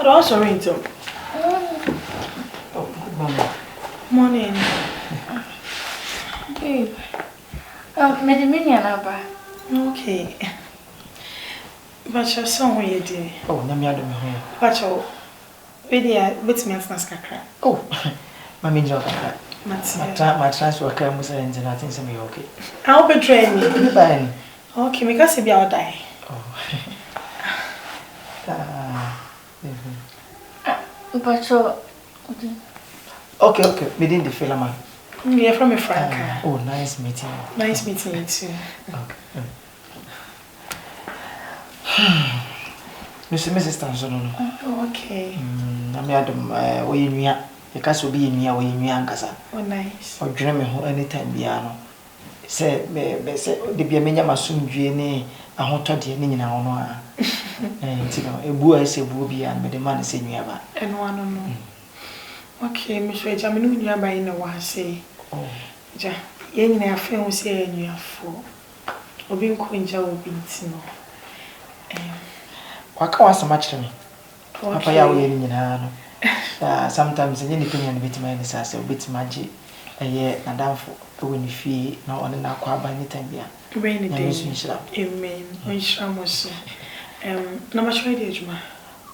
I don't sorry to. Oh, good morning. Morning. Babe. Mediminian aba. Okay. But your son where you did. Oh, na me adom ho. But your video with me as kakra. Oh, mami njira kakra. Matia. My transfer car must end and I think some okay. I'll betray me. Goodbye. Okay, because if you are die. Oh. But so Okay. Within the Filaman. You're from a Franka. Oh, nice meeting. Nice meeting you too. Okay. Mrs. Stanson. Okay. Na me adom we nua. You can so be nua we nua ankasa. Oh, nice. O dwene me ho anytime bia no. Say me say de bia menya masomdwe ne ahotode ne nyina ho no a. Nti no ebu a se bu bia me de man se nua ba. And one no. Okay, Miss Rachel, I'm not near by in the one say. Oh. Ja, yen na afa ho say nua fo. Obi nkonja obi ntino. Waka wasama kire me. Okay. Papa ya we nyina no. Sometimes any opinion bit my say say bit maji na danfo we ni fie na one na kwa ba anytime bia. Rainy day. Amen. Onshiramoso. Na ma try dey adwuma.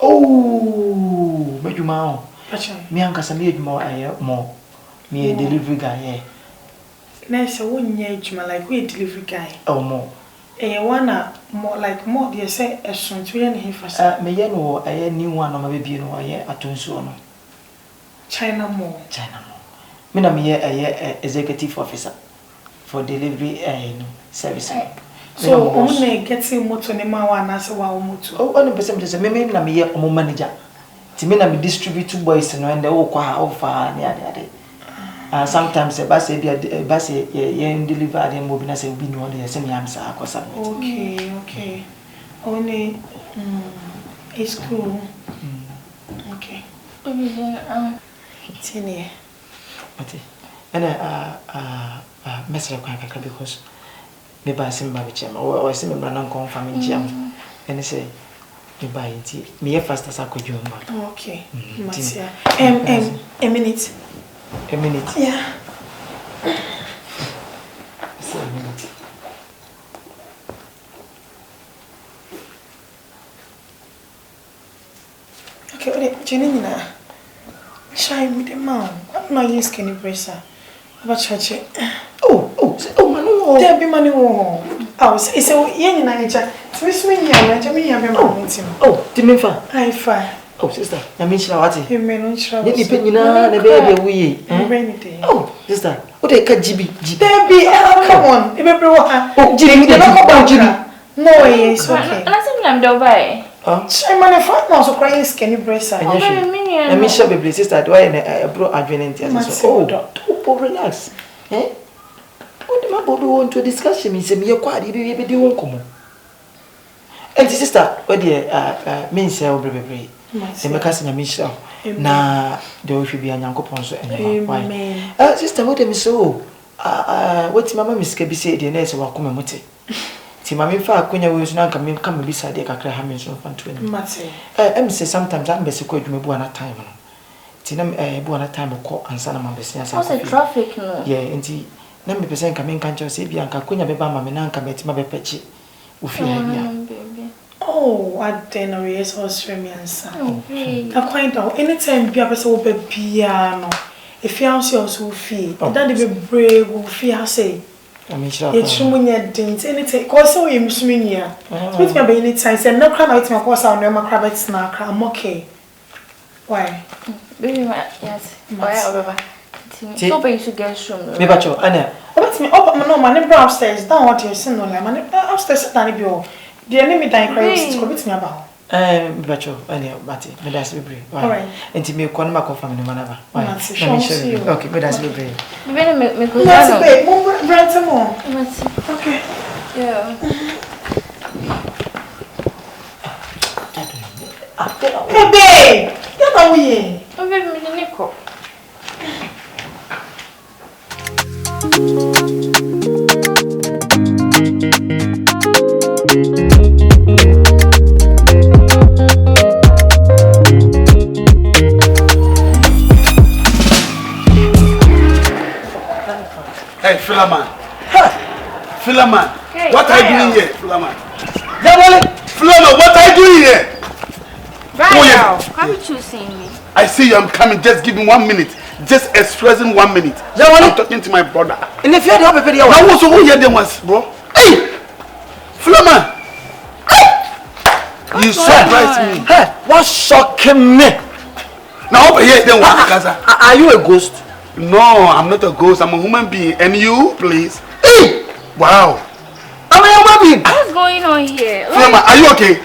Oh, medwuma o. Acha. Me ankasa me adwuma aye mo. Me delivery guy here. Na say wonnya adwuma like we delivery guy. Oh mo. One more like more they say a son to yen he Me ye no aye new one no ma be bi no aye atonso no. China more. Me na me ye aye executive officer for delivery service. So only getting motor ne ma wa na se wa motor. Oh, one person say me na me ye omo manager. Ti me na me distribute boys no and they wo kwa ofa ne ade. Sometimes a bus ye deliver them will be na say obi no dey say me am sa akosa. Okay. Only it's cool. Okay. Tini. Ati. Ana mesra kwa kaka because me ba sim ba bichema. O sim me na nko family jam. Ene say me ba nti me ye fast as akodwuma. Okay. Matia. A minute. A minute. Yeah. Say a minute. Okay, what Jenny na? Shy with the mom. I'm not using skinny bracer. About church. Oh, manu. There be money wo. Say yen na eja. Twist me here, na me here be my meeting. Oh, Timifa. Hi fi. Oh, sister. Na me chira wati. Me no chira. Ni pe nyina na be dey wuye. Rainy day. Oh, sister. What dey ka jibi. There be come on. E be bro ha. Oh, jibi dey come jibi. No, it's okay. And I said I'm do by. Shy man fa na so crying skinny bracer. Oh, baby, na me sure be sister do I bro advenent as so. Oh, relax. What the man bobi want to discuss me say me ye kwade be di won komo. And sister, what the me say obrebe. Se me kase na me sure. Na de wo hwe bia nyankopon so enema. Why? Sister, what dem so what mama miska bi say de na se wakoma mote. Ti mama fa akonya we so na nka me kam bi sa de kakra ha me so fanto ani. Mate. Em say sometimes am be se ko adwuma bu ana time no. Ti na bu ana time ko ansa na mama be se asa. What's the traffic no? Yeah, enti na me pese nka me nka ncho se bia nka akonya be ba mama na nka betima be pechi. Ofi ha bia. Oh, what then are you so streamy answer? Oh, quite out anytime be a person will be piano. If you also feel that they be brave, will feel say. I mean, sure. It's Shumunya didn't anything because so you Musminia. With me by any time, said no crab out my course, I'll never crab it snack. I'm okay. Why? Baby, yes. Why, over? So, but you should get some. Me bacho, Anna. What's me? Oh, no, my neighbor upstairs. Don't want you send no like my upstairs. Danny Bio. The enemy dying cries. Commit me about. Me bacho, Anna, Matty. Me that's be brave. All right. And to me, come back off from the manava. Why? Okay, me that's be brave. Me go down. Babe, more brand more. Okay. Yeah. Hey, babe. You're not we. Oh, baby, me the Nico. Filaman, Hey, what are you doing here, Filaman? Yaw Moole. Filaman, what are you doing here? Right, haven't you seen me? I see you, I'm coming. Just give me 1 minute. Just expressing 1 minute. Yaw Moole. I'm talking to my brother. In the field, you have a video. Now, what's over here, then, bro? Hey! Filaman! You surprised me. Hey, what's shocking me? Now, over here, then, what? Are you a ghost? No, I'm not a ghost. I'm a human being. And you, please? Hey! Wow. I'm a human being. What's going on here? Filaman, are you okay?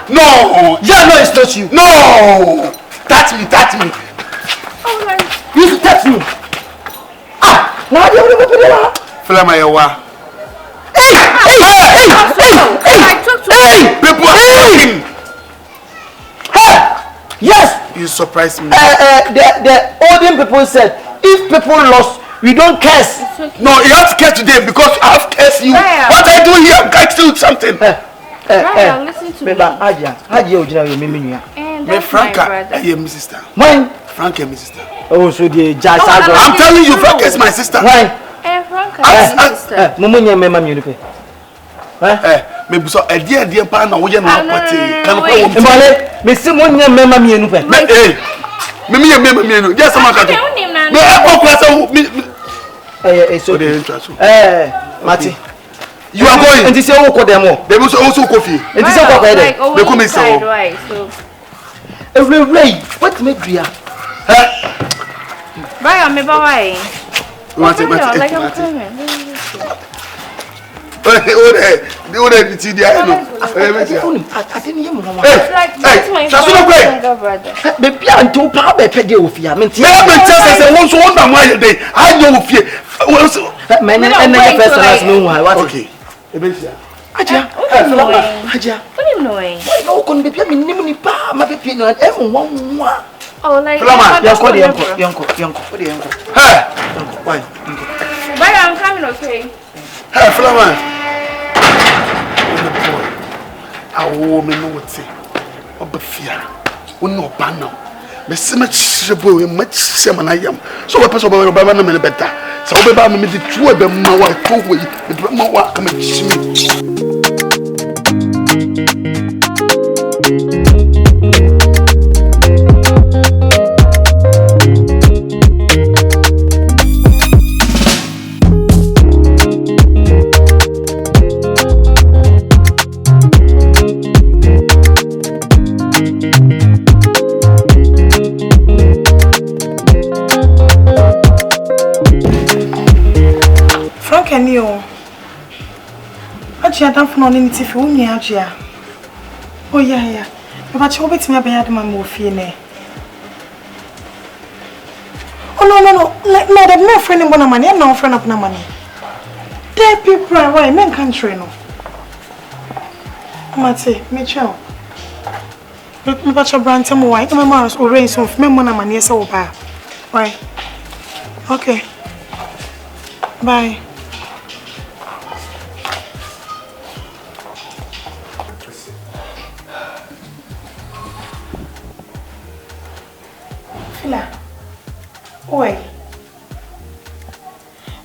No! Yeah, no, it's not you. No! Touch me, touch me. Oh my. You should touch me. Now you have a Filaman, you are. I talked to People are talking. Yes. You surprised me. The olden people said, if people lost, we don't curse. No, you have to curse today because I have cursed you. Raya. What I do here, I'm going to do something. Raya, listen to me. Hajia, Ojina, And Me that's Franka, my brother. I am my sister. when? Franka, my sister. Oh, so the judge. I'm telling you, Franka is my sister. When? And Franka is my sister. Mumunya mema miunipe. Maybe so a dear pan, or we are not party. Can wait. Mbale, Missy Munya mema miunipe. Hey, Mimi, just a matter. No, So the interest. Mati. You are going. And this is all demo. There was also coffee. And this is all Like, there. They come in so. right, so. Every ray, what make you? Raya, me bye. Like I'm coming. Oh, the TDI. I didn't hear more. Like, that's my younger brother. Maybe I'm too power pedia of ya. I know fear. Man, and then first last no one. What? Okay. Hajia. Hajia. What are you doing? No, couldn't be me pa, my baby, and everyone. Oh, like, Filaman, You're called Yanko. Hey, Why? Raya, I'm coming, okay? hey, Filaman. I will me know what say. Obe fear. We no ban now. Me see much boy, much semen I am. So we pass over your Baba no better. So we buy me the true be my wife go away. The my work come and see me. Franka ni o. Hajia dan fun oni ti fi unyi Hajia. Oh yeah. Baba che obetimi abenya de mama ofie ne. Oh no. Like no, that no friend mbona mani, no friend up na mani. There people why men can't train no. Mate, me chow. Look me bacha brand mo why. My mama o rain so me mbona mani ese wo ba. Why? Okay. Bye. Fila. Oi.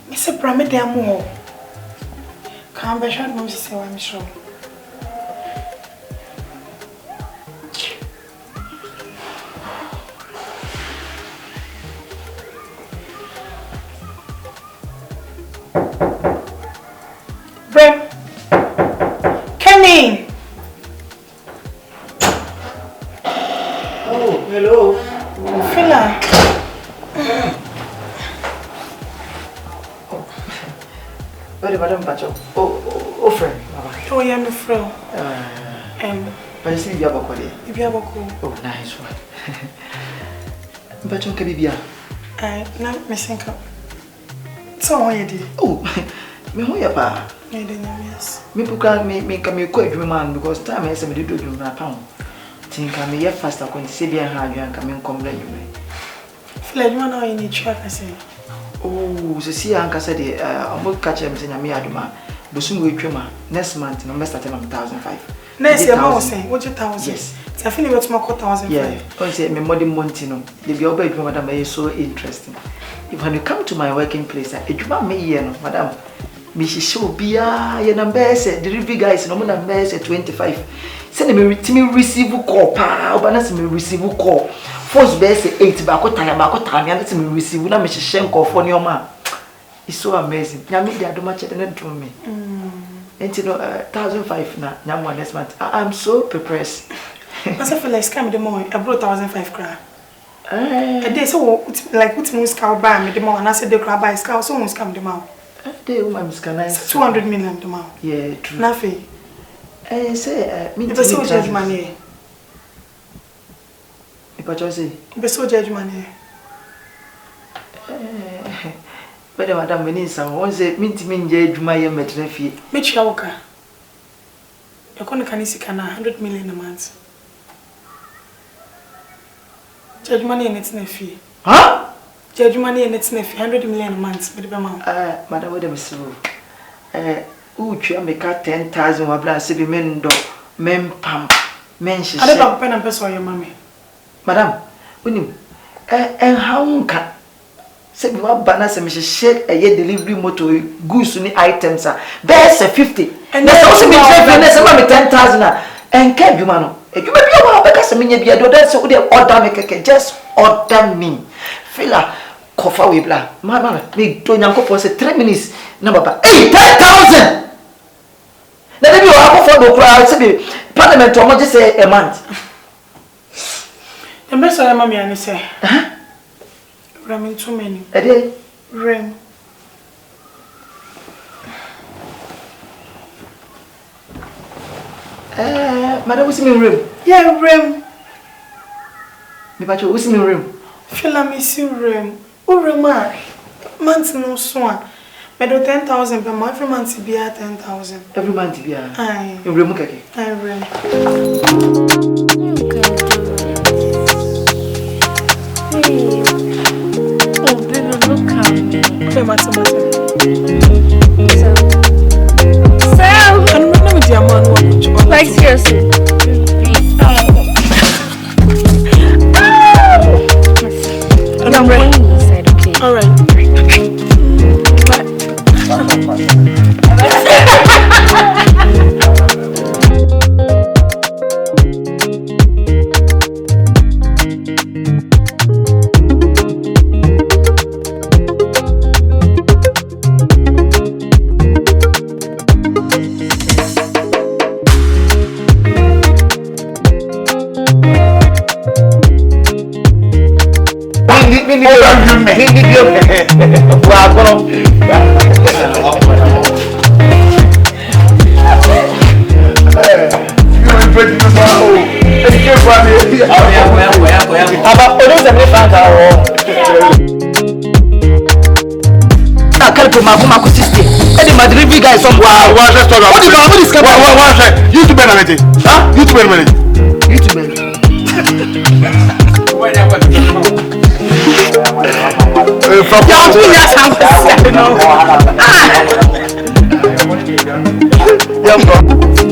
Mr. Brame de amo. Can't be sure no say I'm sure. Brem. Kenny. Oh, hello. Fila. Where Madam Pacho? Oh, friend. Oh, yeah, my friend. But you see, you have a body. You have a cool. Oh, nice one. Pacho, can be Now, Miss Inca. So, what you did? Oh, me who ya pa? Yes. Me puka me come quite man because time I said me do na pound. Think I me faster when see be how you and come complain you me. Fila, you know you need track I say. Oh, so see anka said the I'm catch him say me aduma. Bosun we twema next month no me start am 1,500. Next year I was saying, what you 1,000? Yes. So I feel you got more 1,000. Yeah. I say me more than month no. The be obey madam is so interesting. If when you come to my working place, a juma me here no, madam. me show bia ye number say delivery guys no number say 25 say me receive call pa oba say me receive call first be say 8 ba ko time and say me receive na me hye call for ni oma. It's so amazing. Nyame dia do ma chede na do me. Enti no 1,500 na nyam next month. I'm so prepared. I feel like scam the more I brought 1,500 kra. A day so like what moves cow buy me the more and I said the crab buy cow so moves scam the more. They woman scan 200 million the more. Yeah, true. Nothing. Say me the so judge money. If I just say the so judge money. But madam we need some one say me nje adwuma ye metre fie. Me chia woka. You can see 100 million a month. Judge money and it's fee. Huh? Judge money and it's 100 million a month. Madam, wait a minute. Who try make 10,000 wabla se be men do men pam men she. I don't pen and person your mommy. Madam, unim how can say we want banana se me share a year delivery motor goods ni items are. There's a 50. And there's also me 10,000 and can you man. You may be able to me be a daughter, so they order me, just order me. Fila, coffee with blah. Mama, me don't yanko for 3 minutes. Number 10,000. Then you have for the crowd to be parliament or just say a month. The best I mammy and say, ramming too many. A day, rim. Madam, what's in room? Yeah, rim. Me pacho, what's in room? Filaman see rim. Urema. Month no swan. Me do 10,000 per month. Every month be 10,000. Every month be Aye. In room keke. Aye, rim. Oh, baby, look at me. Okay, matter. Sam! I'm not with your man. Like, seriously. I'm going inside, okay? Alright. YouTube